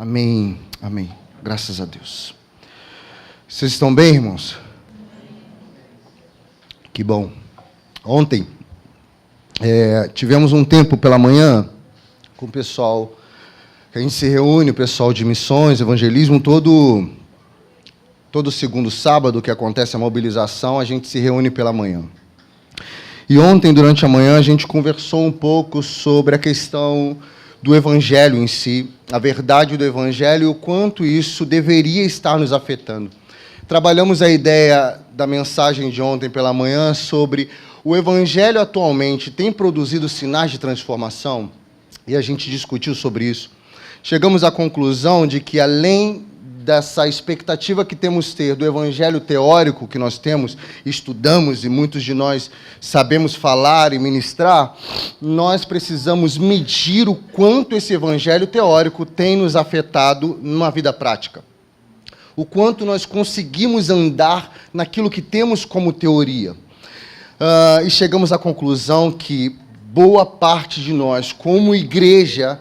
Amém, amém. Graças a Deus. Vocês estão bem, irmãos? Que bom. Ontem, tivemos um tempo pela manhã com o pessoal, que a gente se reúne, o pessoal de missões, evangelismo, todo segundo sábado que acontece a mobilização, a gente se reúne pela manhã. E ontem, durante a manhã, a gente conversou um pouco sobre a questão do Evangelho em si, a verdade do Evangelho e o quanto isso deveria estar nos afetando. Trabalhamos a ideia da mensagem de ontem pela manhã sobre o Evangelho atualmente tem produzido sinais de transformação, e a gente discutiu sobre isso. Chegamos à conclusão de que, além dessa expectativa que temos ter do evangelho teórico que nós temos, estudamos e muitos de nós sabemos falar e ministrar, nós precisamos medir o quanto esse evangelho teórico tem nos afetado numa vida prática. O quanto nós conseguimos andar naquilo que temos como teoria. E chegamos à conclusão que boa parte de nós, como igreja,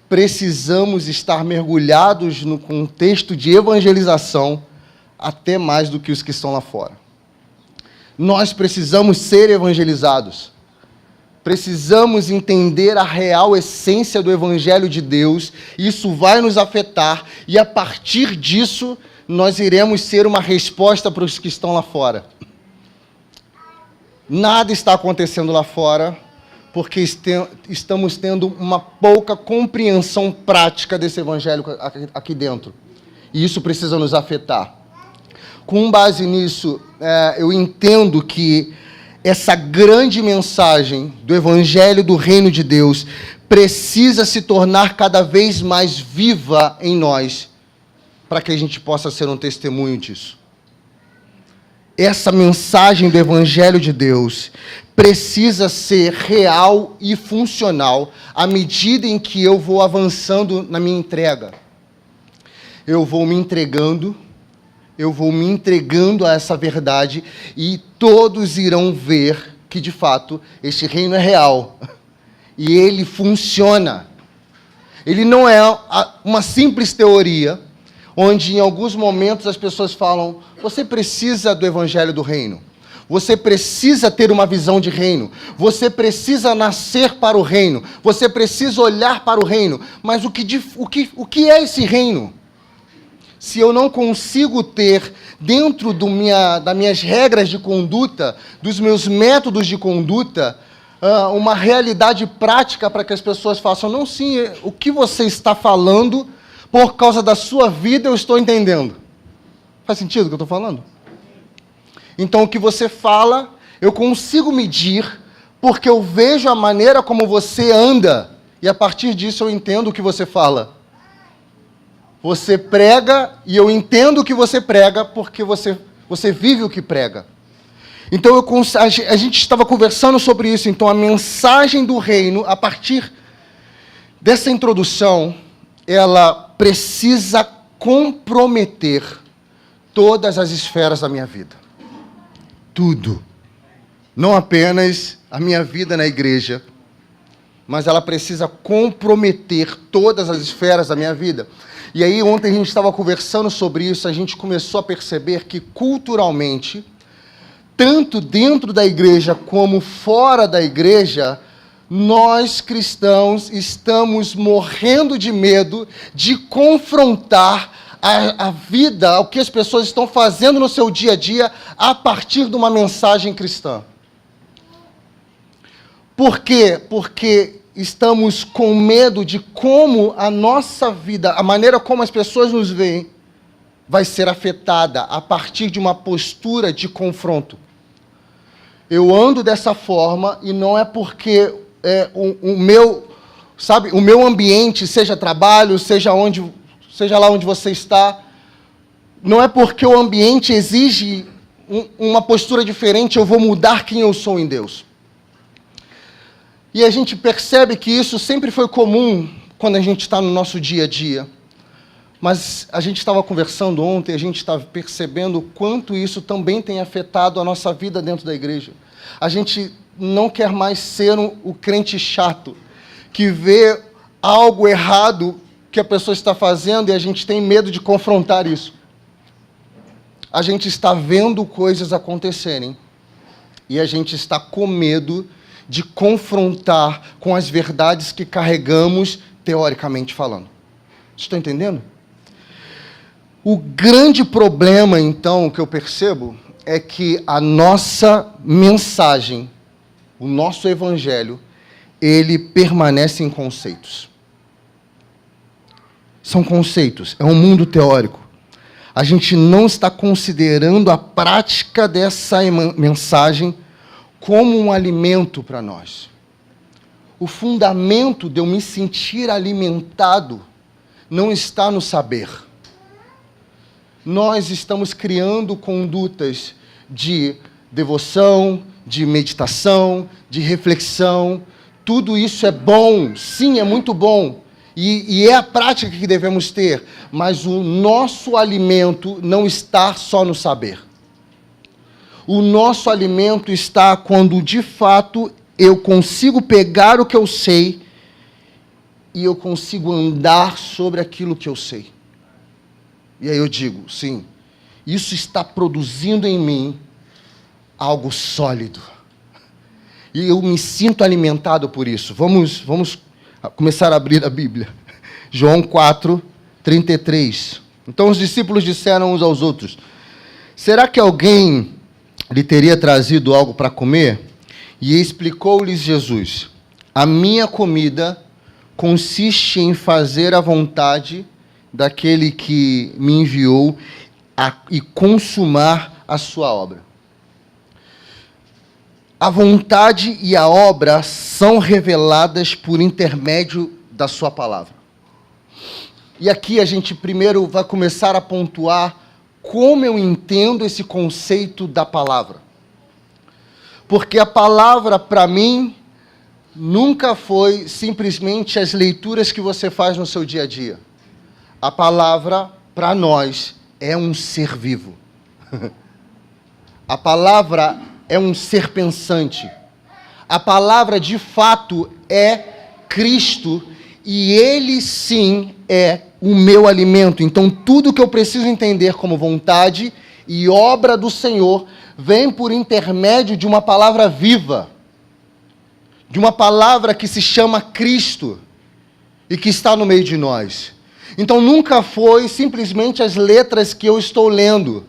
precisamos estar mergulhados no contexto de evangelização até mais do que os que estão lá fora. Nós precisamos ser evangelizados. Precisamos entender a real essência do Evangelho de Deus. Isso vai nos afetar e, a partir disso, nós iremos ser uma resposta para os que estão lá fora. Nada está acontecendo lá fora porque estamos tendo uma pouca compreensão prática desse evangelho aqui dentro. E isso precisa nos afetar. Com base nisso, eu entendo que essa grande mensagem do evangelho do reino de Deus precisa se tornar cada vez mais viva em nós, para que a gente possa ser um testemunho disso. Essa mensagem do Evangelho de Deus precisa ser real e funcional à medida em que eu vou avançando na minha entrega. Eu vou me entregando a essa verdade e todos irão ver que, de fato, este reino é real e ele funciona. Ele não é uma simples teoria, onde em alguns momentos as pessoas falam: você precisa do evangelho do reino, você precisa ter uma visão de reino, você precisa nascer para o reino, você precisa olhar para o reino. Mas o que é esse reino? Se eu não consigo ter dentro das minhas regras de conduta, dos meus métodos de conduta, uma realidade prática para que as pessoas façam: não, sim, o que você está falando, por causa da sua vida, eu estou entendendo. Faz sentido o que eu estou falando? Então, o que você fala, eu consigo medir, porque eu vejo a maneira como você anda, e a partir disso eu entendo o que você fala. Você prega, e eu entendo o que você prega, porque você vive o que prega. Então, a gente estava conversando sobre isso. Então, a mensagem do reino, a partir dessa introdução, ela precisa comprometer todas as esferas da minha vida. Tudo. Não apenas a minha vida na igreja, mas ela precisa comprometer todas as esferas da minha vida. E aí, ontem a gente estava conversando sobre isso, a gente começou a perceber que, culturalmente, tanto dentro da igreja como fora da igreja, nós, cristãos, estamos morrendo de medo de confrontar a vida, o que as pessoas estão fazendo no seu dia a dia, a partir de uma mensagem cristã. Por quê? Porque estamos com medo de como a nossa vida, a maneira como as pessoas nos veem, vai ser afetada a partir de uma postura de confronto. Eu ando dessa forma e não é porque o meu ambiente, seja trabalho, seja lá onde você está, não é porque o ambiente exige uma postura diferente, eu vou mudar quem eu sou em Deus. E a gente percebe que isso sempre foi comum quando a gente está no nosso dia a dia. Mas a gente estava conversando ontem, a gente estava percebendo o quanto isso também tem afetado a nossa vida dentro da igreja. A gente não quer mais ser o crente chato, que vê algo errado que a pessoa está fazendo e a gente tem medo de confrontar isso. A gente está vendo coisas acontecerem e a gente está com medo de confrontar com as verdades que carregamos, teoricamente falando. Estão entendendo? O grande problema, então, que eu percebo é que a nossa mensagem, o nosso evangelho, ele permanece em conceitos. São conceitos, é um mundo teórico. A gente não está considerando a prática dessa mensagem como um alimento para nós. O fundamento de eu me sentir alimentado não está no saber. Nós estamos criando condutas de devoção, de meditação, de reflexão. Tudo isso é bom, sim, é muito bom. E é a prática que devemos ter. Mas o nosso alimento não está só no saber. O nosso alimento está quando, de fato, eu consigo pegar o que eu sei e eu consigo andar sobre aquilo que eu sei. E aí eu digo, sim, isso está produzindo em mim algo sólido. E eu me sinto alimentado por isso. Vamos começar a abrir a Bíblia. João 4, 33. Então os discípulos disseram uns aos outros: será que alguém lhe teria trazido algo para comer? E explicou-lhes Jesus: a minha comida consiste em fazer a vontade daquele que me enviou e consumar a sua obra. A vontade e a obra são reveladas por intermédio da sua palavra. E aqui a gente primeiro vai começar a pontuar como eu entendo esse conceito da palavra. Porque a palavra, para mim, nunca foi simplesmente as leituras que você faz no seu dia a dia. A palavra, para nós, é um ser vivo. A palavra é um ser pensante. A palavra, de fato, é Cristo, e Ele, sim, é o meu alimento. Então, tudo que eu preciso entender como vontade e obra do Senhor vem por intermédio de uma palavra viva, de uma palavra que se chama Cristo e que está no meio de nós. Então, nunca foi simplesmente as letras que eu estou lendo,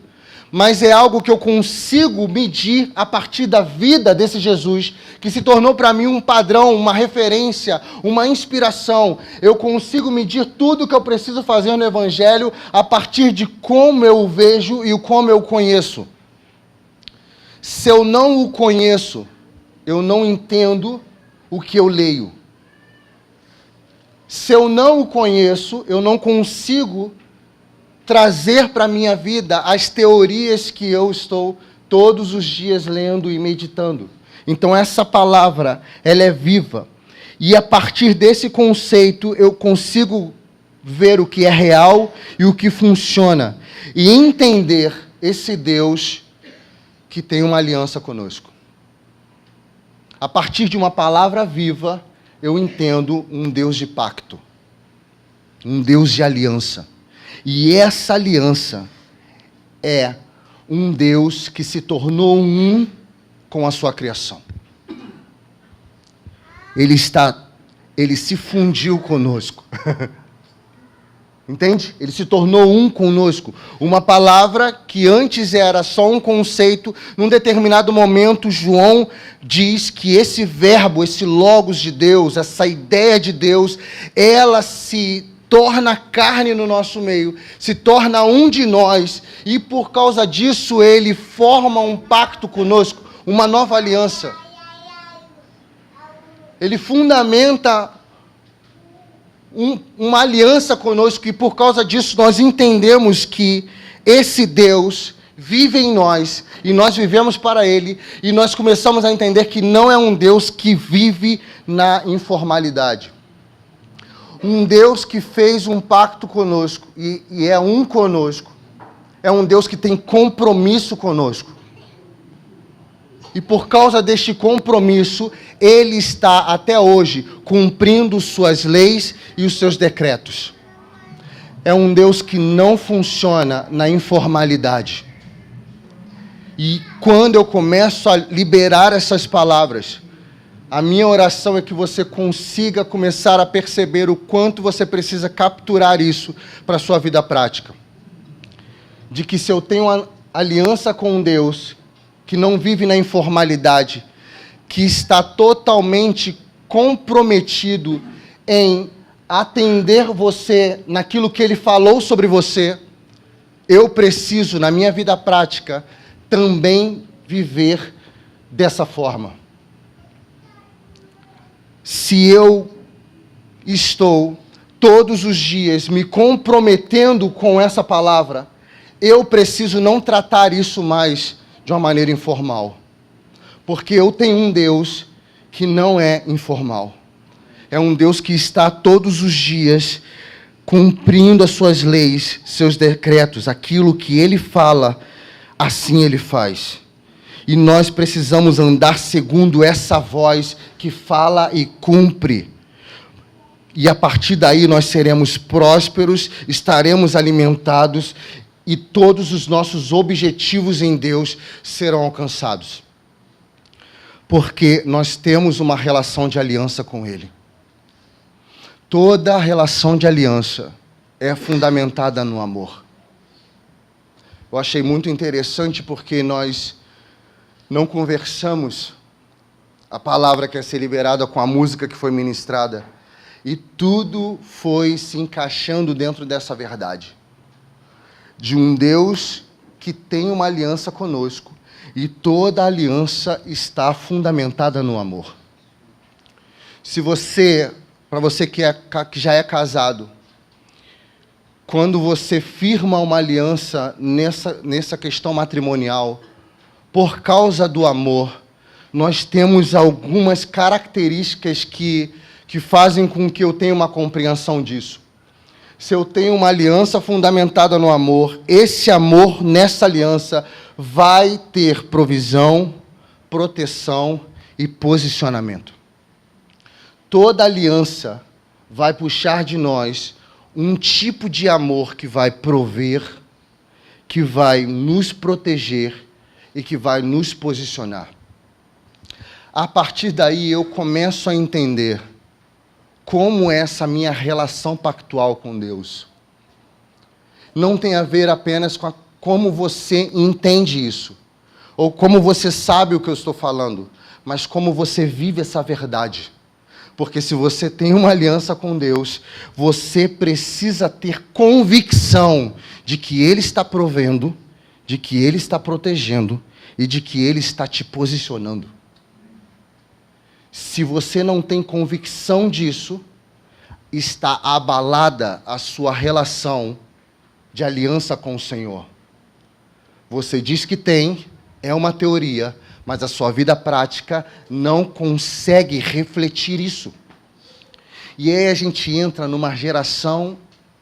mas é algo que eu consigo medir a partir da vida desse Jesus, que se tornou para mim um padrão, uma referência, uma inspiração. Eu consigo medir tudo que eu preciso fazer no Evangelho a partir de como eu o vejo e como eu o conheço. Se eu não o conheço, eu não entendo o que eu leio. Se eu não o conheço, eu não consigo trazer para a minha vida as teorias que eu estou todos os dias lendo e meditando. Então essa palavra, ela é viva. E a partir desse conceito, eu consigo ver o que é real e o que funciona. E entender esse Deus que tem uma aliança conosco. A partir de uma palavra viva, eu entendo um Deus de pacto. Um Deus de aliança. E essa aliança é um Deus que se tornou um com a sua criação. Ele se fundiu conosco. Entende? Ele se tornou um conosco. Uma palavra que antes era só um conceito, num determinado momento, João diz que esse verbo, esse logos de Deus, essa ideia de Deus, ela se torna carne no nosso meio, se torna um de nós, e por causa disso ele forma um pacto conosco, uma nova aliança. Ele fundamenta uma aliança conosco, e por causa disso nós entendemos que esse Deus vive em nós, e nós vivemos para Ele, e nós começamos a entender que não é um Deus que vive na informalidade. Um Deus que fez um pacto conosco, e é um conosco, é um Deus que tem compromisso conosco. E por causa deste compromisso, Ele está até hoje cumprindo suas leis e os seus decretos. é um Deus que não funciona na informalidade. E quando eu começo a liberar essas palavras, a minha oração é que você consiga começar a perceber o quanto você precisa capturar isso para a sua vida prática. De que se eu tenho uma aliança com Deus, que não vive na informalidade, que está totalmente comprometido em atender você naquilo que Ele falou sobre você, eu preciso, na minha vida prática, também viver dessa forma. Se eu estou todos os dias me comprometendo com essa palavra, eu preciso não tratar isso mais de uma maneira informal. Porque eu tenho um Deus que não é informal. É um Deus que está todos os dias cumprindo as suas leis, seus decretos, aquilo que Ele fala, assim Ele faz. E nós precisamos andar segundo essa voz que fala e cumpre. E a partir daí nós seremos prósperos, estaremos alimentados e todos os nossos objetivos em Deus serão alcançados. Porque nós temos uma relação de aliança com Ele. Toda relação de aliança é fundamentada no amor. Eu achei muito interessante porque nós não conversamos a palavra que ia ser liberada com a música que foi ministrada. E tudo foi se encaixando dentro dessa verdade. De um Deus que tem uma aliança conosco. E toda aliança está fundamentada no amor. Para você que já é casado, quando você firma uma aliança nessa questão matrimonial, por causa do amor, nós temos algumas características que fazem com que eu tenha uma compreensão disso. Se eu tenho uma aliança fundamentada no amor, esse amor nessa aliança vai ter provisão, proteção e posicionamento. Toda aliança vai puxar de nós um tipo de amor que vai prover, que vai nos proteger e que vai nos posicionar. A partir daí eu começo a entender como é essa minha relação pactual com Deus. Não tem a ver apenas com como você entende isso, ou como você sabe o que eu estou falando, mas como você vive essa verdade. Porque se você tem uma aliança com Deus, você precisa ter convicção de que Ele está provendo, de que Ele está protegendo e de que Ele está te posicionando. Se você não tem convicção disso, está abalada a sua relação de aliança com o Senhor. Você diz que tem, é uma teoria, mas a sua vida prática não consegue refletir isso. E aí a gente entra numa geração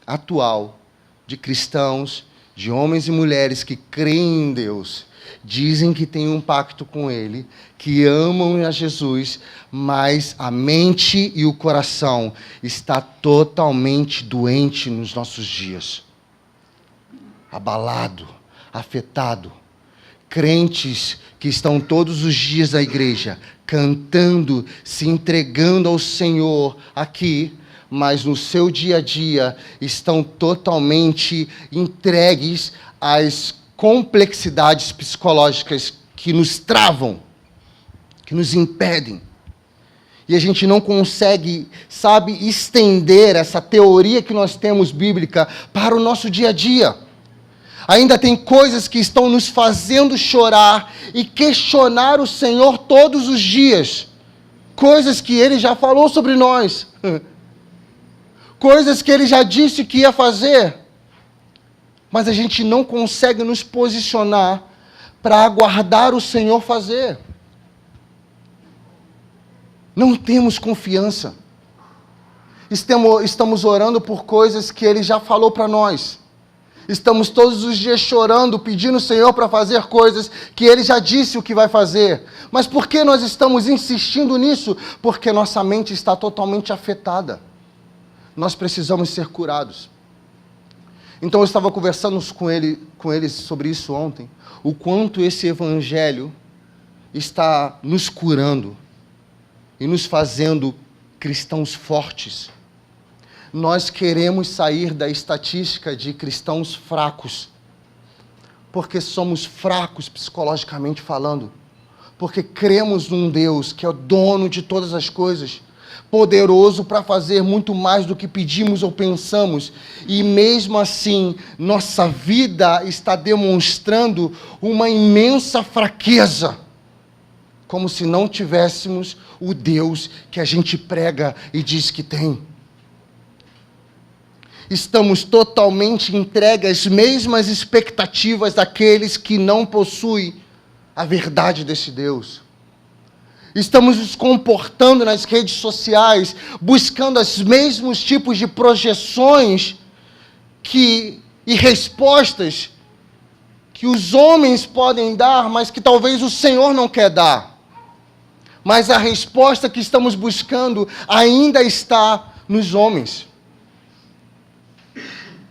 atual de cristãos, de homens e mulheres que creem em Deus, dizem que têm um pacto com Ele, que amam a Jesus, mas a mente e o coração está totalmente doente nos nossos dias. Abalado, afetado. Crentes que estão todos os dias na igreja, cantando, se entregando ao Senhor aqui, mas no seu dia a dia estão totalmente entregues às complexidades psicológicas que nos travam, que nos impedem. E a gente não consegue, estender essa teoria que nós temos bíblica para o nosso dia a dia. Ainda tem coisas que estão nos fazendo chorar e questionar o Senhor todos os dias. Coisas que Ele já falou sobre nós. Coisas que Ele já disse que ia fazer. Mas a gente não consegue nos posicionar para aguardar o Senhor fazer. Não temos confiança. Estamos orando por coisas que Ele já falou para nós. Estamos todos os dias chorando, pedindo ao Senhor para fazer coisas que Ele já disse o que vai fazer. Mas por que nós estamos insistindo nisso? Porque nossa mente está totalmente afetada. Nós precisamos ser curados. Então eu estava conversando com eles sobre isso ontem, o quanto esse evangelho está nos curando e nos fazendo cristãos fortes. Nós queremos sair da estatística de cristãos fracos, porque somos fracos psicologicamente falando, porque cremos num Deus que é o dono de todas as coisas, poderoso para fazer muito mais do que pedimos ou pensamos, e mesmo assim, nossa vida está demonstrando uma imensa fraqueza, como se não tivéssemos o Deus que a gente prega e diz que tem. Estamos totalmente entregues às mesmas expectativas daqueles que não possuem a verdade desse Deus. Estamos nos comportando nas redes sociais, buscando os mesmos tipos de projeções e respostas que os homens podem dar, mas que talvez o Senhor não quer dar. Mas a resposta que estamos buscando ainda está nos homens.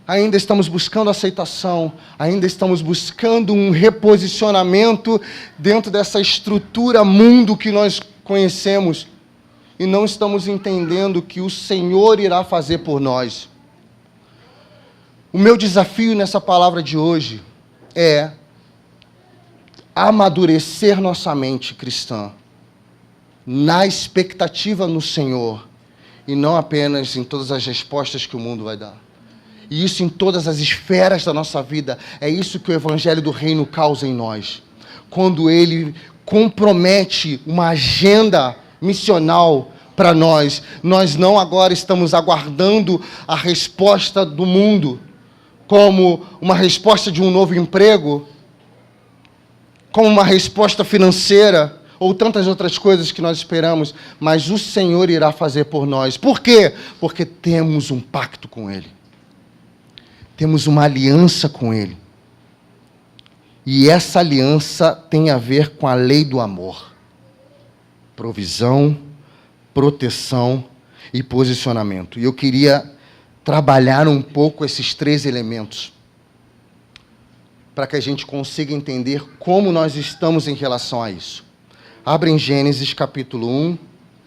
Ainda estamos buscando aceitação, ainda estamos buscando um reposicionamento dentro dessa estrutura mundo que nós conhecemos, e não estamos entendendo que o Senhor irá fazer por nós. O meu desafio nessa palavra de hoje é amadurecer nossa mente cristã na expectativa no Senhor, e não apenas em todas as respostas que o mundo vai dar. E isso em todas as esferas da nossa vida. É isso que o Evangelho do Reino causa em nós. Quando ele compromete uma agenda missional para nós, nós não agora estamos aguardando a resposta do mundo, como uma resposta de um novo emprego, como uma resposta financeira, ou tantas outras coisas que nós esperamos, mas o Senhor irá fazer por nós. Por quê? Porque temos um pacto com Ele. Temos uma aliança com Ele. E essa aliança tem a ver com a lei do amor. Provisão, proteção e posicionamento. E eu queria trabalhar um pouco esses três elementos, para que a gente consiga entender como nós estamos em relação a isso. Abre em Gênesis capítulo 1.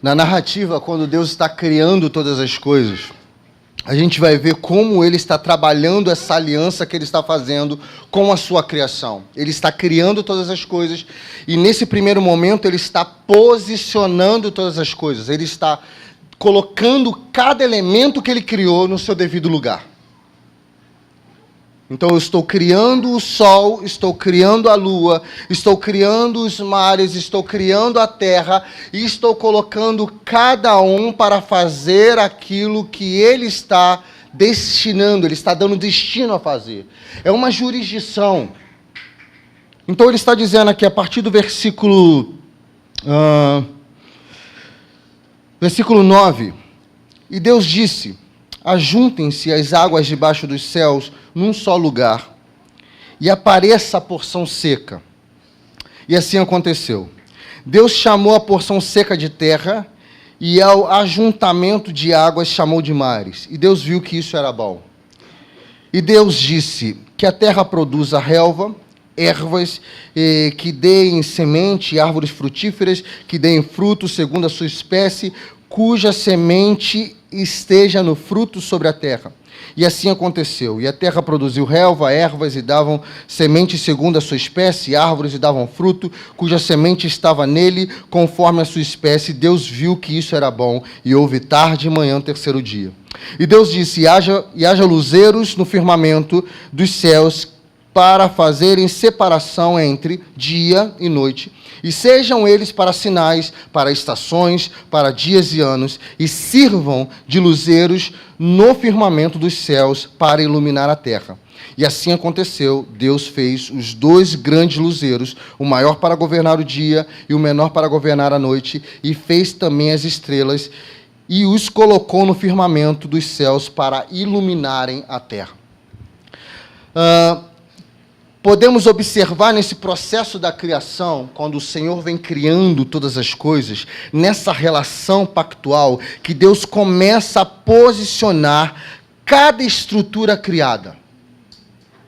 Na narrativa, quando Deus está criando todas as coisas, a gente vai ver como Ele está trabalhando essa aliança que Ele está fazendo com a sua criação. Ele está criando todas as coisas e, nesse primeiro momento, Ele está posicionando todas as coisas. Ele está colocando cada elemento que Ele criou no seu devido lugar. Então, eu estou criando o sol, estou criando a lua, estou criando os mares, estou criando a terra e estou colocando cada um para fazer aquilo que Ele está destinando, Ele está dando destino a fazer. É uma jurisdição. Então, Ele está dizendo aqui, a partir do versículo 9, e Deus disse: ajuntem-se as águas debaixo dos céus num só lugar, e apareça a porção seca. E assim aconteceu. Deus chamou a porção seca de terra, e ao ajuntamento de águas chamou de mares. E Deus viu que isso era bom. E Deus disse: que a terra produza relva, ervas, que deem semente, árvores frutíferas, que deem fruto segundo a sua espécie, cuja semente esteja no fruto sobre a terra. E assim aconteceu. E a terra produziu relva, ervas, e davam semente segundo a sua espécie, árvores, e davam fruto, cuja semente estava nele, conforme a sua espécie. Deus viu que isso era bom, e houve tarde e manhã, terceiro dia. E Deus disse: haja luzeiros no firmamento dos céus, para fazerem separação entre dia e noite, e sejam eles para sinais, para estações, para dias e anos, e sirvam de luzeiros no firmamento dos céus para iluminar a terra. E assim aconteceu. Deus fez os dois grandes luzeiros, o maior para governar o dia e o menor para governar a noite, e fez também as estrelas, e os colocou no firmamento dos céus para iluminarem a terra. Podemos observar nesse processo da criação, quando o Senhor vem criando todas as coisas, nessa relação pactual, que Deus começa a posicionar cada estrutura criada.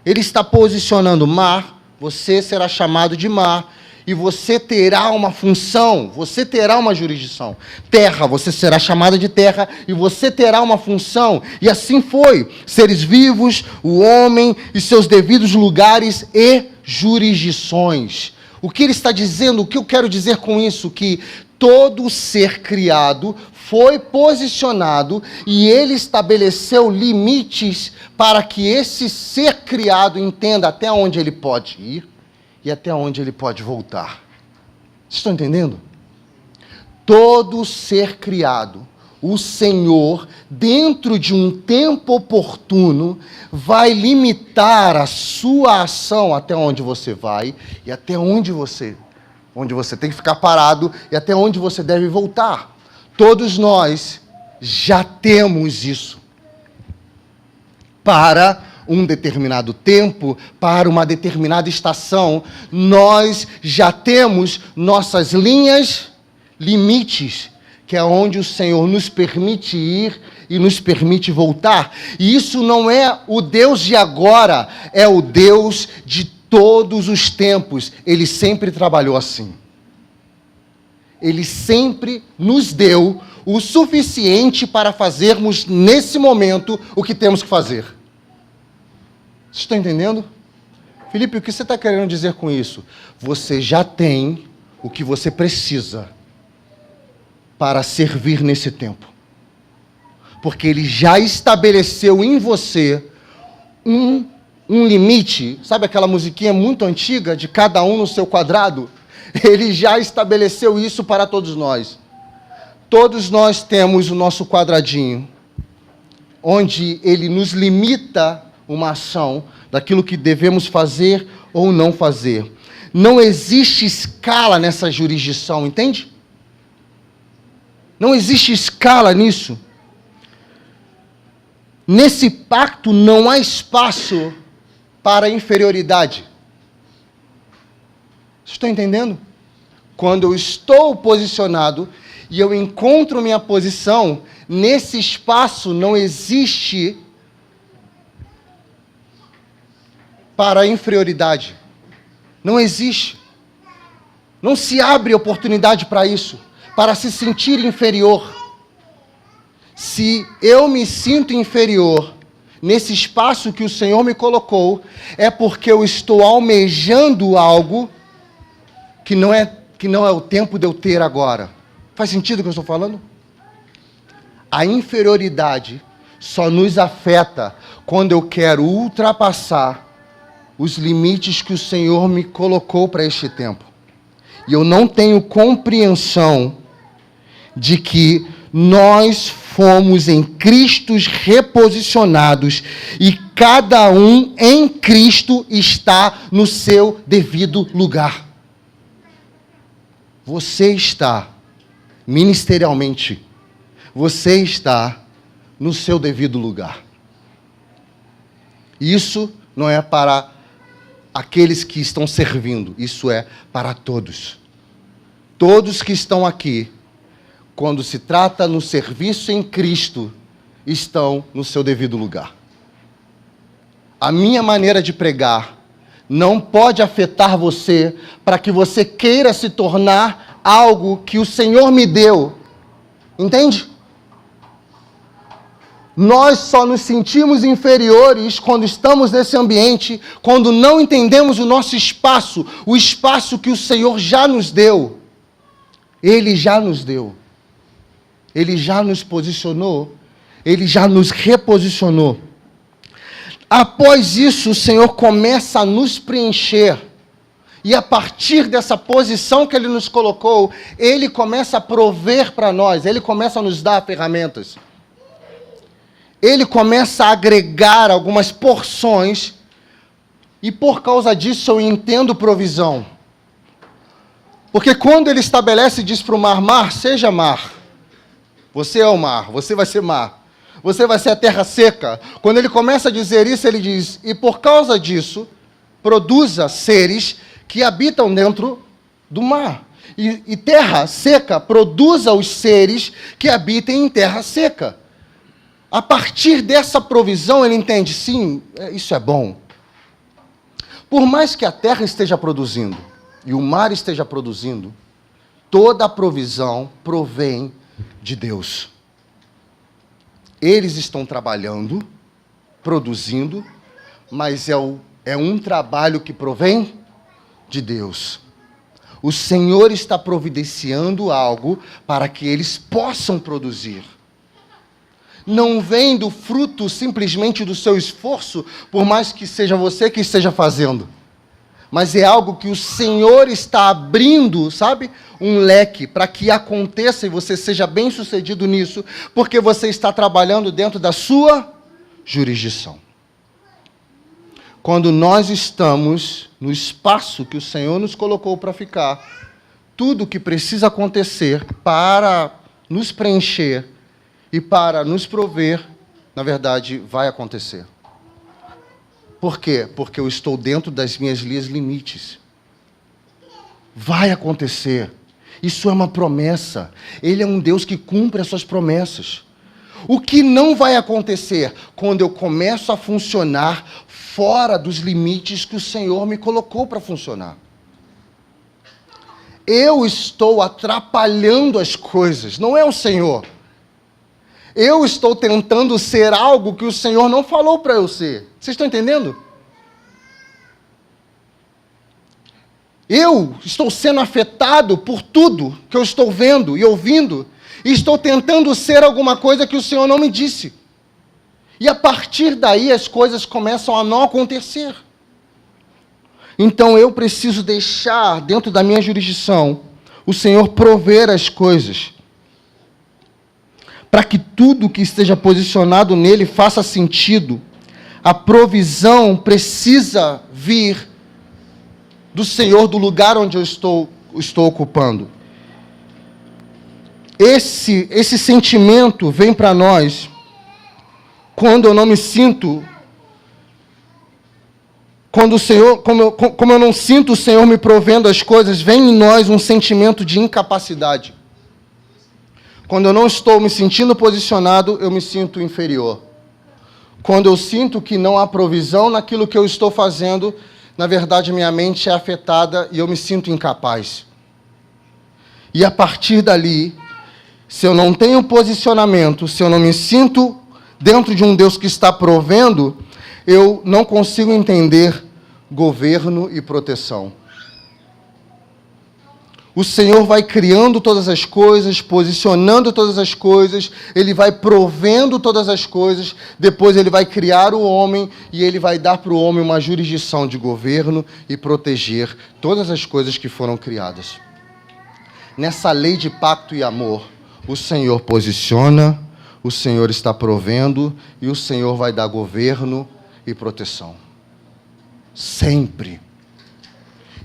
Ele está posicionando: mar, você será chamado de mar, e você terá uma função, você terá uma jurisdição. Terra, você será chamada de terra, e você terá uma função. E assim foi. Seres vivos, o homem e seus devidos lugares e jurisdições. O que ele está dizendo, o que eu quero dizer com isso? Que todo ser criado foi posicionado e ele estabeleceu limites para que esse ser criado entenda até onde ele pode ir e até onde ele pode voltar. Vocês estão entendendo? Todo ser criado, o Senhor, dentro de um tempo oportuno, vai limitar a sua ação até onde você vai e até onde você tem que ficar parado e até onde você deve voltar. Todos nós já temos isso. Para um determinado tempo, para uma determinada estação, nós já temos nossas linhas, limites, que é onde o Senhor nos permite ir e nos permite voltar. E isso não é o Deus de agora, é o Deus de todos os tempos. Ele sempre trabalhou assim. Ele sempre nos deu o suficiente para fazermos, nesse momento, o que temos que fazer. Vocês estão entendendo? Felipe, o que você está querendo dizer com isso? Você já tem o que você precisa para servir nesse tempo. Porque Ele já estabeleceu em você um limite. Sabe aquela musiquinha muito antiga de cada um no seu quadrado? Ele já estabeleceu isso para todos nós. Todos nós temos o nosso quadradinho, onde Ele nos limita uma ação daquilo que devemos fazer ou não fazer. Não existe escala nessa jurisdição, entende? Não existe escala nisso. Nesse pacto não há espaço para inferioridade. Estão entendendo? Quando eu estou posicionado e eu encontro minha posição, nesse espaço não existe para inferioridade. Não existe. Não se abre oportunidade para isso, para se sentir inferior. Se eu me sinto inferior nesse espaço que o Senhor me colocou, é porque eu estou almejando algo que não é o tempo de eu ter agora. Faz sentido o que eu estou falando? A inferioridade só nos afeta quando eu quero ultrapassar os limites que o Senhor me colocou para este tempo. E eu não tenho compreensão de que nós fomos em Cristo reposicionados e cada um em Cristo está no seu devido lugar. Você está, ministerialmente, você está no seu devido lugar. Isso não é para aqueles que estão servindo, isso é para todos. Todos que estão aqui, quando se trata no serviço em Cristo, estão no seu devido lugar. A minha maneira de pregar não pode afetar você para que você queira se tornar algo que o Senhor me deu. Entende? Nós só nos sentimos inferiores quando estamos nesse ambiente, quando não entendemos o nosso espaço, o espaço que o Senhor já nos deu. Ele já nos deu. Ele já nos posicionou. Ele já nos reposicionou. Após isso, o Senhor começa a nos preencher. E a partir dessa posição que Ele nos colocou, Ele começa a prover para nós, Ele começa a nos dar ferramentas. Ele começa a agregar algumas porções, e por causa disso eu entendo provisão. Porque quando Ele estabelece e diz para o mar, mar, seja mar. Você é o mar, você vai ser mar. Você vai ser a terra seca. Quando Ele começa a dizer isso, Ele diz, e por causa disso, produza seres que habitam dentro do mar. E terra seca, produza os seres que habitem em terra seca. A partir dessa provisão, ele entende, sim, isso é bom. Por mais que a terra esteja produzindo e o mar esteja produzindo, toda a provisão provém de Deus. Eles estão trabalhando, produzindo, mas é um trabalho que provém de Deus. O Senhor está providenciando algo para que eles possam produzir. Não vem do fruto simplesmente do seu esforço, por mais que seja você que esteja fazendo. Mas é algo que o Senhor está abrindo, sabe? Um leque para que aconteça e você seja bem-sucedido nisso, porque você está trabalhando dentro da sua jurisdição. Quando nós estamos no espaço que o Senhor nos colocou para ficar, tudo que precisa acontecer para nos preencher e para nos prover, na verdade, vai acontecer. Por quê? Porque eu estou dentro das minhas linhas limites. Vai acontecer. Isso é uma promessa. Ele é um Deus que cumpre as suas promessas. O que não vai acontecer quando eu começo a funcionar fora dos limites que o Senhor me colocou para funcionar? Eu estou atrapalhando as coisas, não é o Senhor. Eu estou tentando ser algo que o Senhor não falou para eu ser. Vocês estão entendendo? Eu estou sendo afetado por tudo que eu estou vendo e ouvindo, e estou tentando ser alguma coisa que o Senhor não me disse. E a partir daí as coisas começam a não acontecer. Então eu preciso deixar dentro da minha jurisdição o Senhor prover as coisas, para que tudo que esteja posicionado nele faça sentido. A provisão precisa vir do Senhor, do lugar onde eu estou ocupando. Esse sentimento vem para nós quando eu não me sinto, quando o Senhor, como eu não sinto o Senhor me provendo as coisas, vem em nós um sentimento de incapacidade. Quando eu não estou me sentindo posicionado, eu me sinto inferior. Quando eu sinto que não há provisão naquilo que eu estou fazendo, na verdade minha mente é afetada e eu me sinto incapaz. E a partir dali, se eu não tenho posicionamento, se eu não me sinto dentro de um Deus que está provendo, eu não consigo entender governo e proteção. O Senhor vai criando todas as coisas, posicionando todas as coisas, Ele vai provendo todas as coisas, depois Ele vai criar o homem e Ele vai dar para o homem uma jurisdição de governo e proteger todas as coisas que foram criadas. Nessa lei de pacto e amor, o Senhor posiciona, o Senhor está provendo e o Senhor vai dar governo e proteção. Sempre.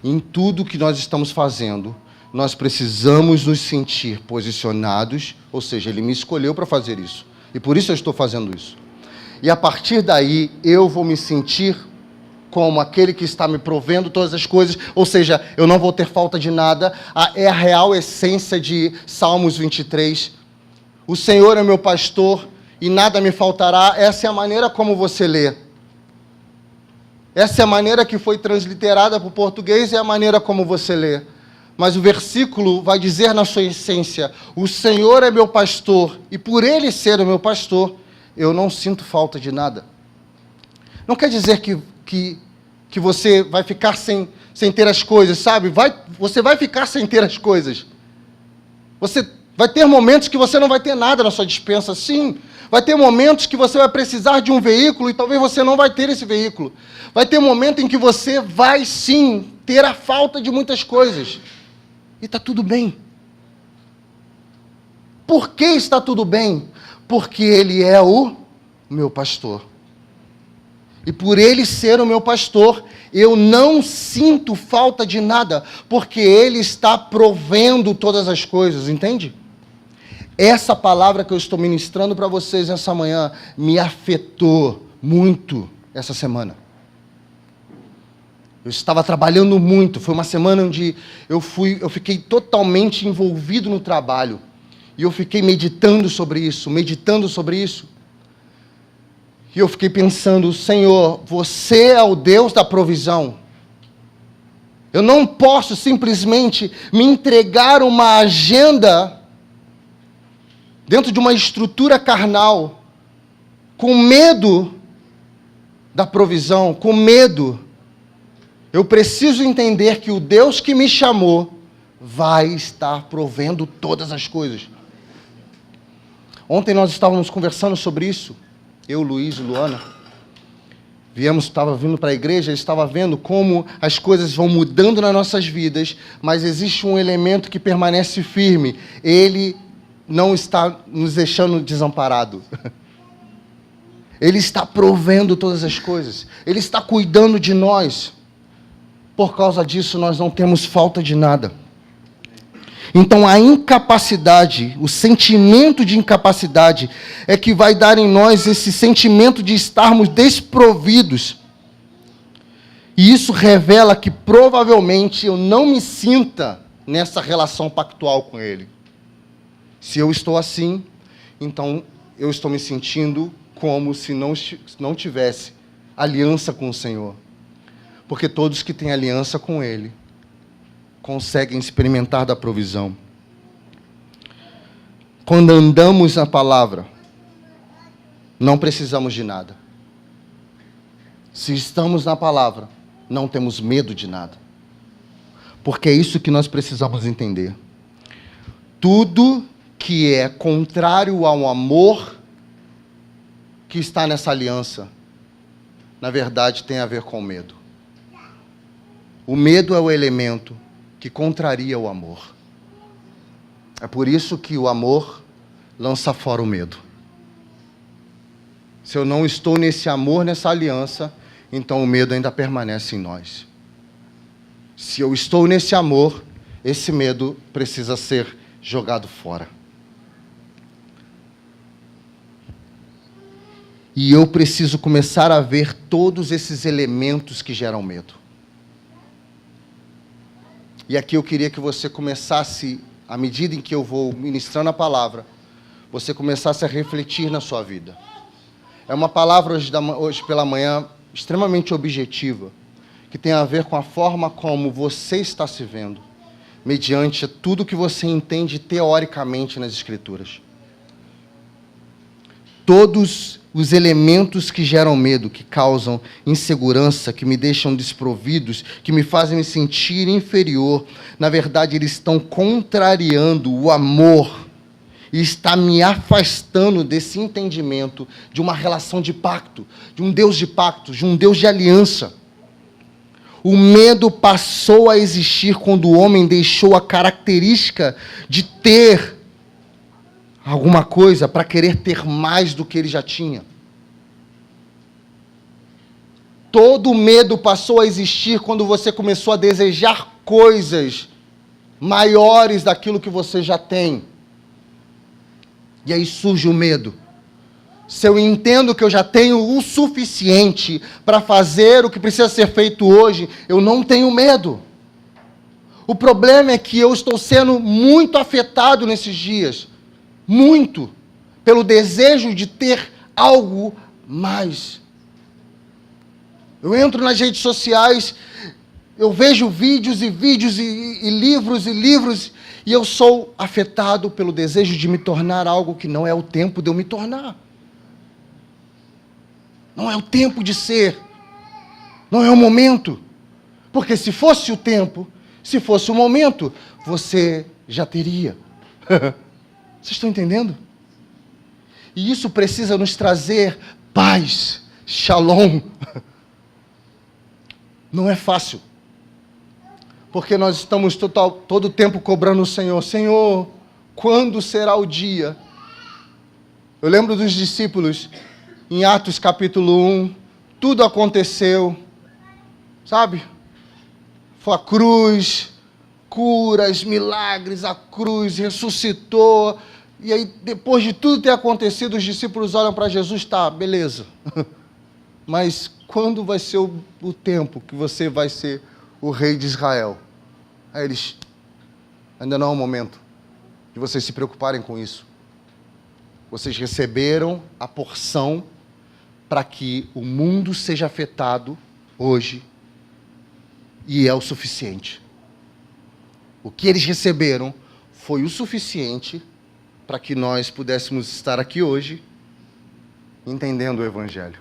Em tudo que nós estamos fazendo, nós precisamos nos sentir posicionados, ou seja, Ele me escolheu para fazer isso, e por isso eu estou fazendo isso. E a partir daí, eu vou me sentir como aquele que está me provendo todas as coisas, ou seja, eu não vou ter falta de nada. É a real essência de Salmos 23. O Senhor é meu pastor e nada me faltará. Essa é a maneira como você lê. Essa é a maneira que foi transliterada para o português, é a maneira como você lê. Mas o versículo vai dizer na sua essência: o Senhor é meu pastor, e por Ele ser o meu pastor, eu não sinto falta de nada. Não quer dizer que você vai ficar sem ter as coisas, sabe? Você vai ficar sem ter as coisas. Você vai ter momentos que você não vai ter nada na sua despensa, sim. Vai ter momentos que você vai precisar de um veículo e talvez você não vai ter esse veículo. Vai ter momento em que você vai, sim, ter a falta de muitas coisas. E está tudo bem. Por que está tudo bem? Porque Ele é o meu pastor. E por Ele ser o meu pastor, eu não sinto falta de nada, porque Ele está provendo todas as coisas, entende? Essa palavra que eu estou ministrando para vocês nessa manhã me afetou muito essa semana. Eu estava trabalhando muito, foi uma semana onde eu fiquei totalmente envolvido no trabalho. E eu fiquei meditando sobre isso. E eu fiquei pensando: Senhor, você é o Deus da provisão. Eu não posso simplesmente me entregar uma agenda dentro de uma estrutura carnal, com medo da provisão, com medo. Eu preciso entender que o Deus que me chamou vai estar provendo todas as coisas. Ontem nós estávamos conversando sobre isso, eu, Luiz e Luana. Estava vindo para a igreja, estava vendo como as coisas vão mudando nas nossas vidas, mas existe um elemento que permanece firme. Ele não está nos deixando desamparado. Ele está provendo todas as coisas. Ele está cuidando de nós. Por causa disso, nós não temos falta de nada. Então, a incapacidade, o sentimento de incapacidade, é que vai dar em nós esse sentimento de estarmos desprovidos. E isso revela que, provavelmente, eu não me sinta nessa relação pactual com Ele. Se eu estou assim, então eu estou me sentindo como se não tivesse aliança com o Senhor. Porque todos que têm aliança com Ele conseguem experimentar da provisão. Quando andamos na palavra, não precisamos de nada. Se estamos na palavra, não temos medo de nada. Porque é isso que nós precisamos entender. Tudo que é contrário ao amor que está nessa aliança, na verdade, tem a ver com medo. O medo é o elemento que contraria o amor. É por isso que o amor lança fora o medo. Se eu não estou nesse amor, nessa aliança, então o medo ainda permanece em nós. Se eu estou nesse amor, esse medo precisa ser jogado fora. E eu preciso começar a ver todos esses elementos que geram medo. E aqui eu queria que você começasse, à medida em que eu vou ministrando a palavra, você começasse a refletir na sua vida. É uma palavra hoje pela manhã extremamente objetiva, que tem a ver com a forma como você está se vendo, mediante tudo que você entende teoricamente nas Escrituras. Todos os elementos que geram medo, que causam insegurança, que me deixam desprovidos, que me fazem me sentir inferior, na verdade, eles estão contrariando o amor e está me afastando desse entendimento de uma relação de pacto, de um Deus de pacto, de um Deus de aliança. O medo passou a existir quando o homem deixou a característica de ter alguma coisa para querer ter mais do que ele já tinha. Todo medo passou a existir quando você começou a desejar coisas maiores daquilo que você já tem. E aí surge o medo. Se eu entendo que eu já tenho o suficiente para fazer o que precisa ser feito hoje, eu não tenho medo. O problema é que eu estou sendo muito afetado nesses dias. Muito, pelo desejo de ter algo mais. Eu entro nas redes sociais, eu vejo vídeos e vídeos e livros e livros, e eu sou afetado pelo desejo de me tornar algo que não é o tempo de eu me tornar. Não é o tempo de ser. Não é o momento. Porque se fosse o tempo, se fosse o momento, você já teria. Vocês estão entendendo? E isso precisa nos trazer paz, shalom. Não é fácil. Porque nós estamos todo o tempo cobrando o Senhor. Senhor, quando será o dia? Eu lembro dos discípulos, em Atos capítulo 1, tudo aconteceu, sabe? Foi a cruz, curas, milagres, a cruz ressuscitou. E aí, depois de tudo ter acontecido, os discípulos olham para Jesus, tá, beleza. Mas quando vai ser o tempo que você vai ser o rei de Israel? Aí eles, ainda não é o momento de vocês se preocuparem com isso. Vocês receberam a porção para que o mundo seja afetado hoje e é o suficiente. O que eles receberam foi o suficiente para que nós pudéssemos estar aqui hoje entendendo o Evangelho.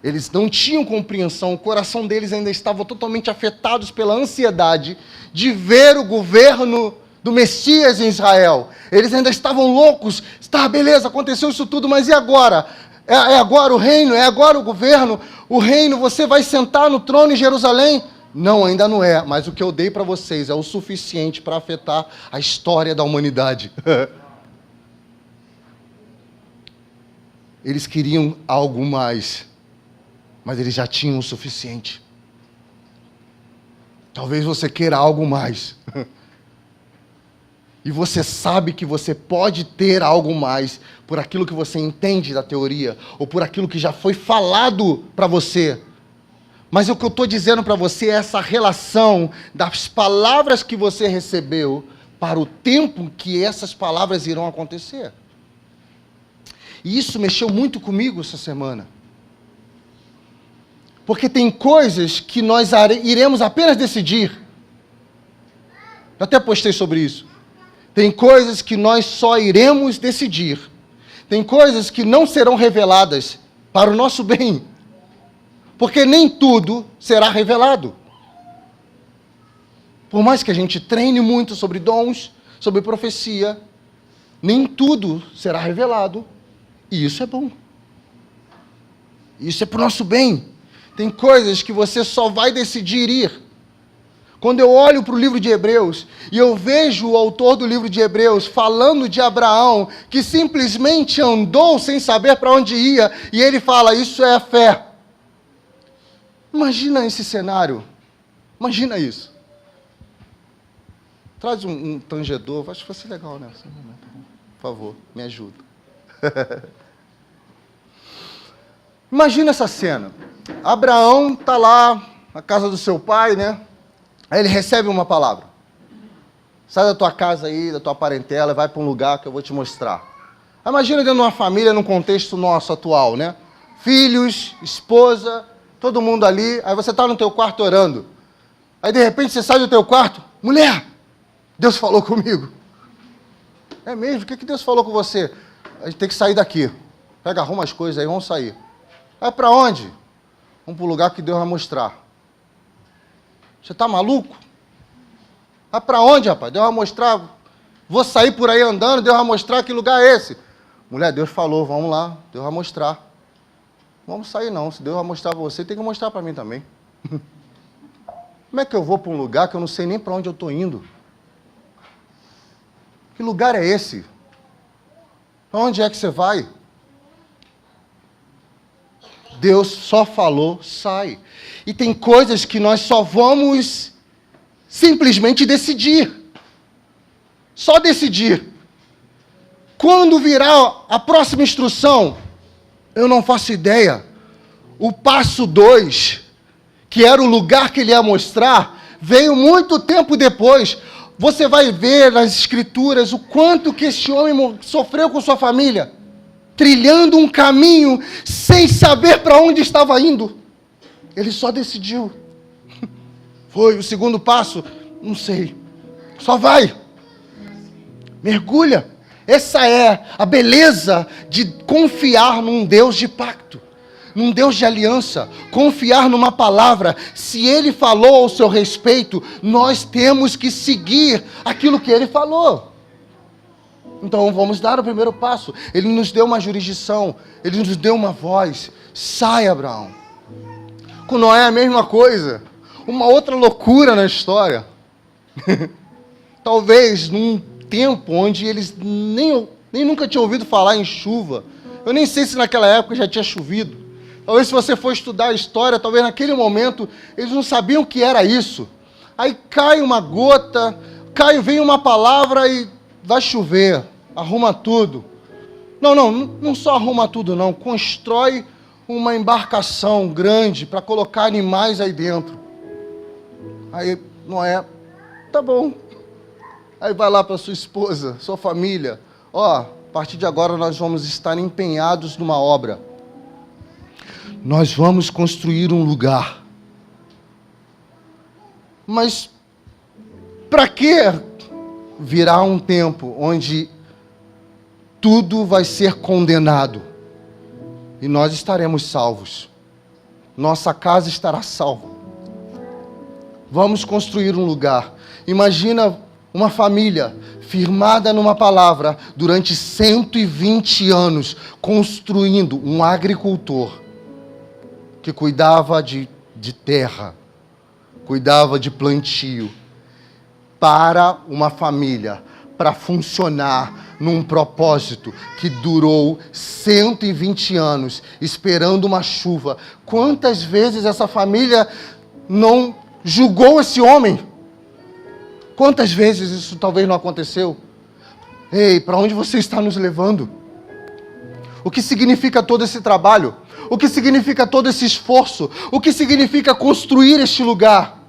Eles não tinham compreensão, o coração deles ainda estava totalmente afetados pela ansiedade de ver o governo do Messias em Israel. Eles ainda estavam loucos. Tá, beleza, aconteceu isso tudo, mas e agora? É agora o reino? É agora o governo? O reino, você vai sentar no trono em Jerusalém? Não, ainda não é, mas o que eu dei para vocês é o suficiente para afetar a história da humanidade. Eles queriam algo mais, mas eles já tinham o suficiente. Talvez você queira algo mais. E você sabe que você pode ter algo mais por aquilo que você entende da teoria, ou por aquilo que já foi falado para você. Mas o que eu estou dizendo para você é essa relação das palavras que você recebeu para o tempo que essas palavras irão acontecer. E isso mexeu muito comigo essa semana. Porque tem coisas que nós iremos apenas decidir. Eu até postei sobre isso. Tem coisas que nós só iremos decidir. Tem coisas que não serão reveladas para o nosso bem. Porque nem tudo será revelado. Por mais que a gente treine muito sobre dons, sobre profecia, nem tudo será revelado. E isso é bom. Isso é para o nosso bem. Tem coisas que você só vai decidir ir. Quando eu olho para o livro de Hebreus, e eu vejo o autor do livro de Hebreus falando de Abraão, que simplesmente andou sem saber para onde ia, e ele fala, isso é a fé. Imagina esse cenário. Imagina isso. Traz um tangedor, acho que vai ser legal, né? Por favor, me ajuda. Imagina essa cena. Abraão está lá na casa do seu pai, né? Aí ele recebe uma palavra. Sai da tua casa aí, da tua parentela, vai para um lugar que eu vou te mostrar. Imagina dentro de uma família, num contexto nosso atual, né? Filhos, esposa, todo mundo ali. Aí você está no teu quarto orando. Aí de repente você sai do teu quarto. Mulher, Deus falou comigo. É mesmo? O que Deus falou com você? A gente tem que sair daqui. Pega, arruma as coisas aí, vamos sair. Vai para onde? Vamos para o lugar que Deus vai mostrar. Você está maluco? Vai para onde, rapaz? Deus vai mostrar. Vou sair por aí andando, Deus vai mostrar que lugar é esse. Mulher, Deus falou, vamos lá, Deus vai mostrar. Vamos sair não, se Deus vai mostrar para você, tem que mostrar para mim também. Como é que eu vou para um lugar que eu não sei nem para onde eu estou indo? Que lugar é esse? Para onde é que você vai? Deus só falou, sai. E tem coisas que nós só vamos simplesmente decidir. Só decidir. Quando virá a próxima instrução, eu não faço ideia. O passo 2, que era o lugar que ele ia mostrar, veio muito tempo depois. Você vai ver nas escrituras o quanto que esse homem sofreu com sua família, trilhando um caminho sem saber para onde estava indo. Ele só decidiu. Foi o segundo passo? Não sei. Só vai. Mergulha. Essa é a beleza de confiar num Deus de pacto, num Deus de aliança, confiar numa palavra. Se Ele falou ao seu respeito, nós temos que seguir aquilo que Ele falou. Então vamos dar o primeiro passo. Ele nos deu uma jurisdição, Ele nos deu uma voz. Sai, Abraão. Com Noé é a mesma coisa. Uma outra loucura na história. Talvez num tempo onde eles nem nunca tinham ouvido falar em chuva. Eu nem sei se naquela época já tinha chovido. Talvez se você for estudar a história, talvez naquele momento eles não sabiam o que era isso. Aí cai uma gota, vem uma palavra e vai chover, arruma tudo. Não só arruma tudo não, constrói uma embarcação grande para colocar animais aí dentro. Aí Noé, tá bom. Aí vai lá para sua esposa, sua família. A partir de agora nós vamos estar empenhados numa obra. Nós vamos construir um lugar. Mas para que virá um tempo onde tudo vai ser condenado e nós estaremos salvos? Nossa casa estará salva. Vamos construir um lugar. Imagina uma família firmada numa palavra durante 120 anos, construindo um agricultor que cuidava de terra, cuidava de plantio, para uma família, para funcionar num propósito que durou 120 anos, esperando uma chuva. Quantas vezes essa família não julgou esse homem? Quantas vezes isso talvez não aconteceu? Ei, para onde você está nos levando? O que significa todo esse trabalho? O que significa todo esse esforço? O que significa construir este lugar?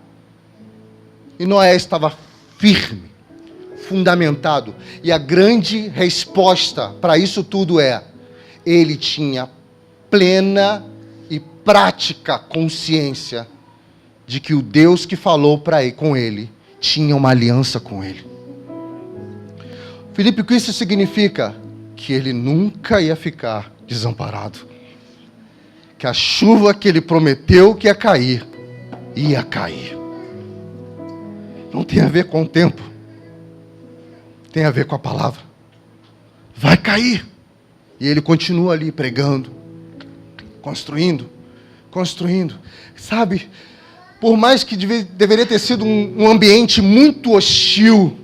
E Noé estava firme, fundamentado. E a grande resposta para isso tudo é: ele tinha plena e prática consciência de que o Deus que falou com ele tinha uma aliança com ele. Filipe, o que isso significa? Que ele nunca ia ficar desamparado. Que a chuva que ele prometeu que ia cair. Não tem a ver com o tempo. Tem a ver com a palavra. Vai cair. E ele continua ali pregando, construindo. Sabe, por mais que deveria ter sido um ambiente muito hostil,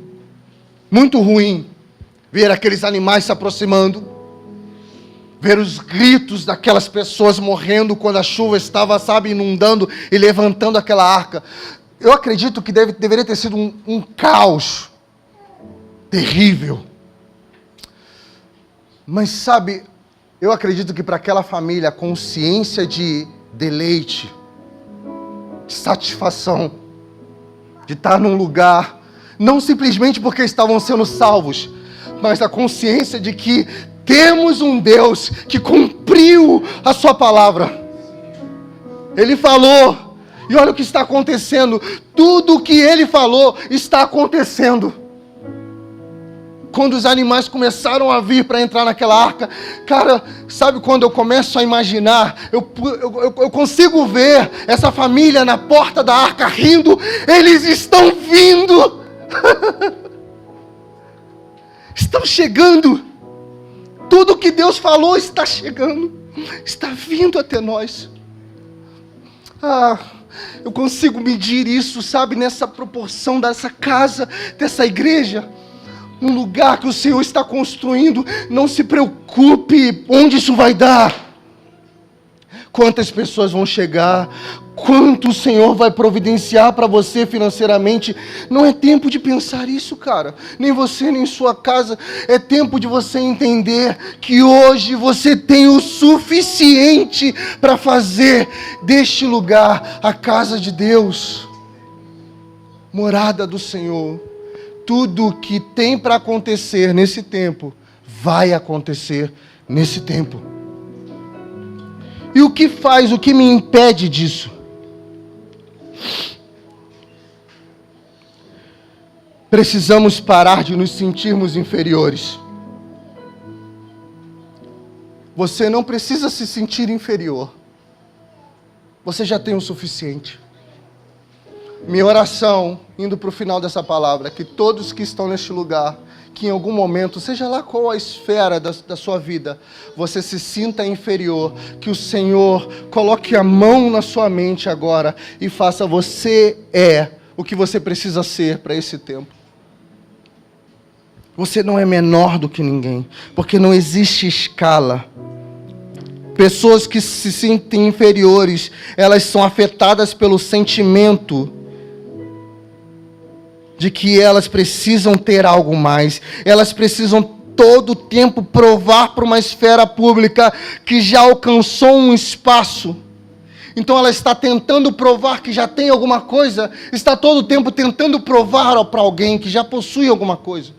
muito ruim, ver aqueles animais se aproximando, ver os gritos daquelas pessoas morrendo quando a chuva estava, inundando e levantando aquela arca. Eu acredito que deveria ter sido um caos terrível. Mas eu acredito que para aquela família a consciência de deleite, de satisfação, de estar num lugar, não simplesmente porque estavam sendo salvos, mas a consciência de que temos um Deus que cumpriu a sua palavra. Ele falou, e olha o que está acontecendo. Tudo o que ele falou está acontecendo. Quando os animais começaram a vir para entrar naquela arca, cara, sabe quando eu começo a imaginar, eu consigo ver essa família na porta da arca rindo. Eles estão vindo. Estão chegando. Tudo que Deus falou está chegando. Está vindo até nós. Eu consigo medir isso, nessa proporção dessa casa, dessa igreja. Um lugar que o Senhor está construindo. Não se preocupe onde isso vai dar. Quantas pessoas vão chegar? Quanto o Senhor vai providenciar para você financeiramente? Não é tempo de pensar isso, cara. Nem você, nem sua casa. É tempo de você entender que hoje você tem o suficiente para fazer deste lugar a casa de Deus, morada do Senhor. Tudo que tem para acontecer nesse tempo, vai acontecer nesse tempo. E o que me impede disso? Precisamos parar de nos sentirmos inferiores. Você não precisa se sentir inferior. Você já tem o suficiente. Minha oração, indo para o final dessa palavra, é que todos que estão neste lugar, que em algum momento, seja lá qual a esfera da sua vida, você se sinta inferior, que o Senhor coloque a mão na sua mente agora e faça você o que você precisa ser para esse tempo. Você não é menor do que ninguém, porque não existe escala. Pessoas que se sentem inferiores, elas são afetadas pelo sentimento de que elas precisam ter algo mais. Elas precisam todo o tempo provar para uma esfera pública que já alcançou um espaço. Então ela está tentando provar que já tem alguma coisa, está todo o tempo tentando provar para alguém que já possui alguma coisa.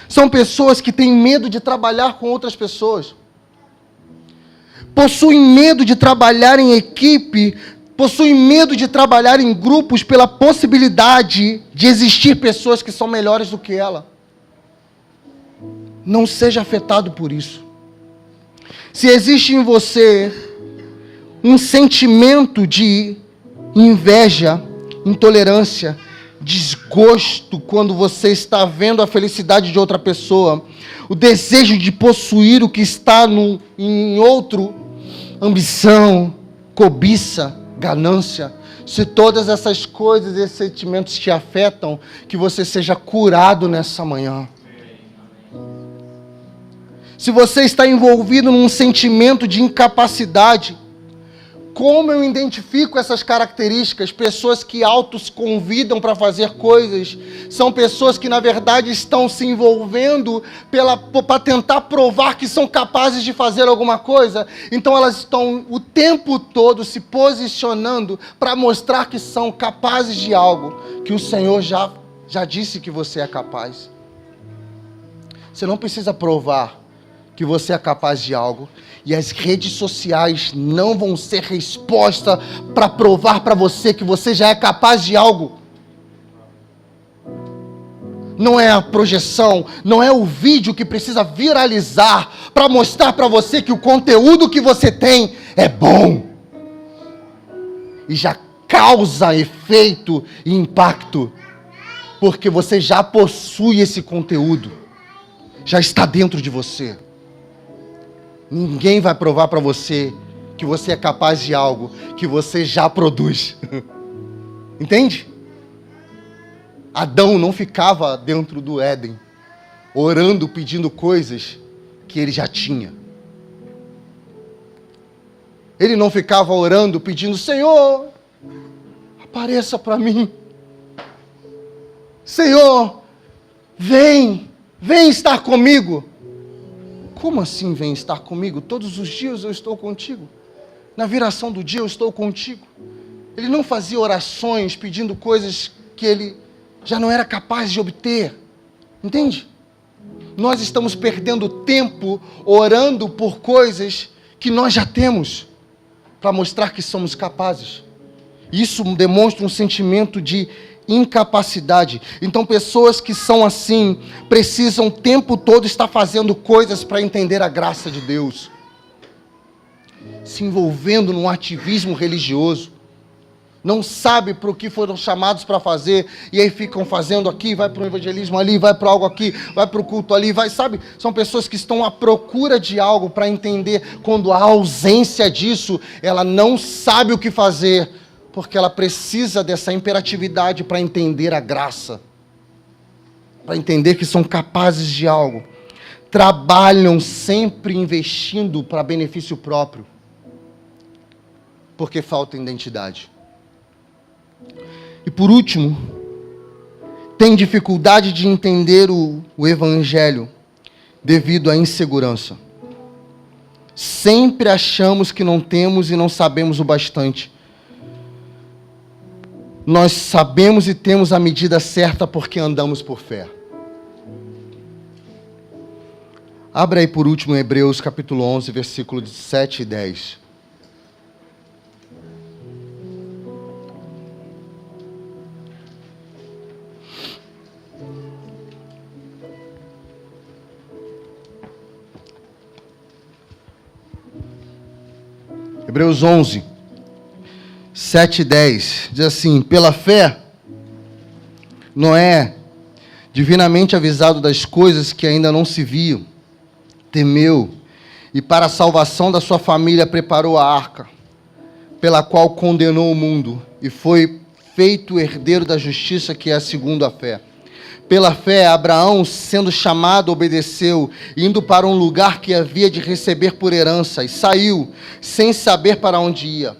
São pessoas que têm medo de trabalhar com outras pessoas. Possuem medo de trabalhar em equipe, possuem medo de trabalhar em grupos pela possibilidade de existir pessoas que são melhores do que ela. Não seja afetado por isso. Se existe em você um sentimento de inveja, intolerância, desgosto quando você está vendo a felicidade de outra pessoa, o desejo de possuir o que está em outro, ambição, cobiça, ganância, se todas essas coisas, esses sentimentos te afetam, que você seja curado nessa manhã. Se você está envolvido num sentimento de incapacidade, como eu identifico essas características? Pessoas que autos convidam para fazer coisas, são pessoas que na verdade estão se envolvendo para tentar provar que são capazes de fazer alguma coisa. Então elas estão o tempo todo se posicionando para mostrar que são capazes de algo que o Senhor já disse que você é capaz. Você não precisa provar que você é capaz de algo. E as redes sociais não vão ser resposta para provar para você que você já é capaz de algo. Não é a projeção, não é o vídeo que precisa viralizar para mostrar para você que o conteúdo que você tem é bom. E já causa efeito e impacto, porque você já possui esse conteúdo. Já está dentro de você. Ninguém vai provar para você que você é capaz de algo que você já produz. Entende? Adão não ficava dentro do Éden, orando, pedindo coisas que ele já tinha. Ele não ficava orando, pedindo, Senhor, apareça para mim. Senhor, vem estar comigo. Como assim vem estar comigo? Todos os dias eu estou contigo. Na viração do dia eu estou contigo. Ele não fazia orações pedindo coisas que ele já não era capaz de obter. Entende? Nós estamos perdendo tempo orando por coisas que nós já temos, para mostrar que somos capazes. Isso demonstra um sentimento de incapacidade. Então pessoas que são assim precisam o tempo todo estar fazendo coisas para entender a graça de Deus, se envolvendo num ativismo religioso, não sabe para o que foram chamados para fazer, e aí ficam fazendo aqui, vai para o evangelismo ali, vai para algo aqui, vai para o culto ali, vai, sabe? São pessoas que estão à procura de algo para entender, quando há ausência disso, ela não sabe o que fazer, porque ela precisa dessa imperatividade para entender a graça, para entender que são capazes de algo. Trabalham sempre investindo para benefício próprio, porque falta identidade. E por último, tem dificuldade de entender o Evangelho devido à insegurança. Sempre achamos que não temos e não sabemos o bastante. Nós sabemos e temos a medida certa porque andamos por fé. Abra aí por último Hebreus capítulo 11, versículos 7 e 10. Hebreus 11, 7 e 10, diz assim: pela fé, Noé, divinamente avisado das coisas que ainda não se viam, temeu, e para a salvação da sua família preparou a arca, pela qual condenou o mundo, e foi feito herdeiro da justiça que é segundo a fé. Pela fé, Abraão, sendo chamado, obedeceu, indo para um lugar que havia de receber por herança, e saiu, sem saber para onde ia.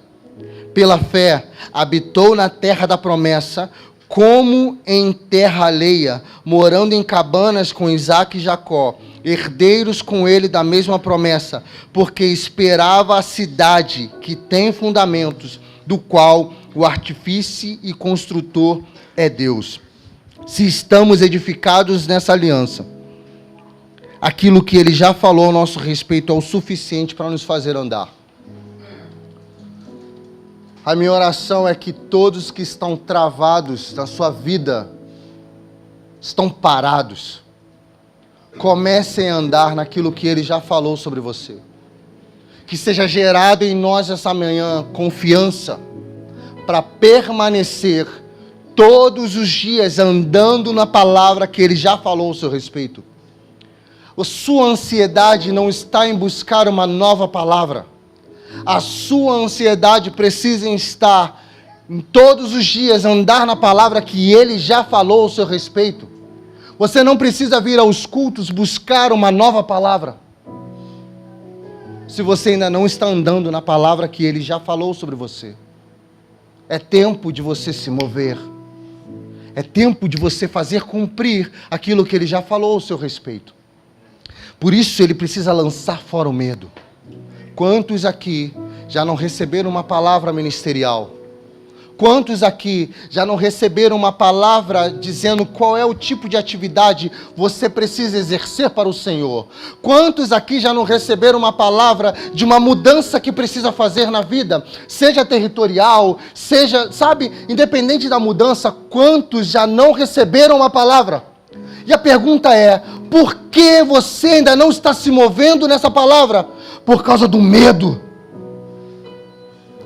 Pela fé, habitou na terra da promessa, como em terra alheia, morando em cabanas com Isaque e Jacó, herdeiros com ele da mesma promessa, porque esperava a cidade que tem fundamentos, do qual o artífice e construtor é Deus. Se estamos edificados nessa aliança, aquilo que ele já falou a nosso respeito é o suficiente para nos fazer andar. A minha oração é que todos que estão travados na sua vida, estão parados, comecem a andar naquilo que Ele já falou sobre você. Que seja gerado em nós essa manhã confiança para permanecer todos os dias andando na palavra que Ele já falou a seu respeito. A sua ansiedade não está em buscar uma nova palavra. A sua ansiedade precisa estar em todos os dias andar na palavra que Ele já falou a seu respeito. Você não precisa vir aos cultos buscar uma nova palavra, se você ainda não está andando na palavra que Ele já falou sobre você. É tempo de você se mover. É tempo de você fazer cumprir aquilo que Ele já falou ao seu respeito. Por isso Ele precisa lançar fora o medo. Quantos aqui já não receberam uma palavra ministerial? Quantos aqui já não receberam uma palavra dizendo qual é o tipo de atividade você precisa exercer para o Senhor? Quantos aqui já não receberam uma palavra de uma mudança que precisa fazer na vida? Seja territorial, seja, sabe, independente da mudança, quantos já não receberam uma palavra? E a pergunta é, por que você ainda não está se movendo nessa palavra? Por causa do medo.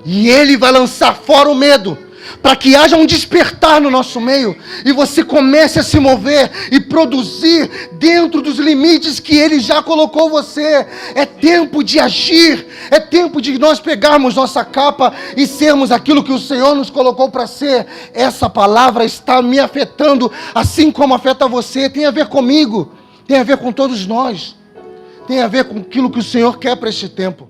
E Ele vai lançar fora o medo, para que haja um despertar no nosso meio, e você comece a se mover e produzir dentro dos limites que Ele já colocou você. É tempo de agir, é tempo de nós pegarmos nossa capa e sermos aquilo que o Senhor nos colocou para ser. Essa palavra está me afetando, assim como afeta você. Tem a ver comigo, tem a ver com todos nós, tem a ver com aquilo que o Senhor quer para este tempo.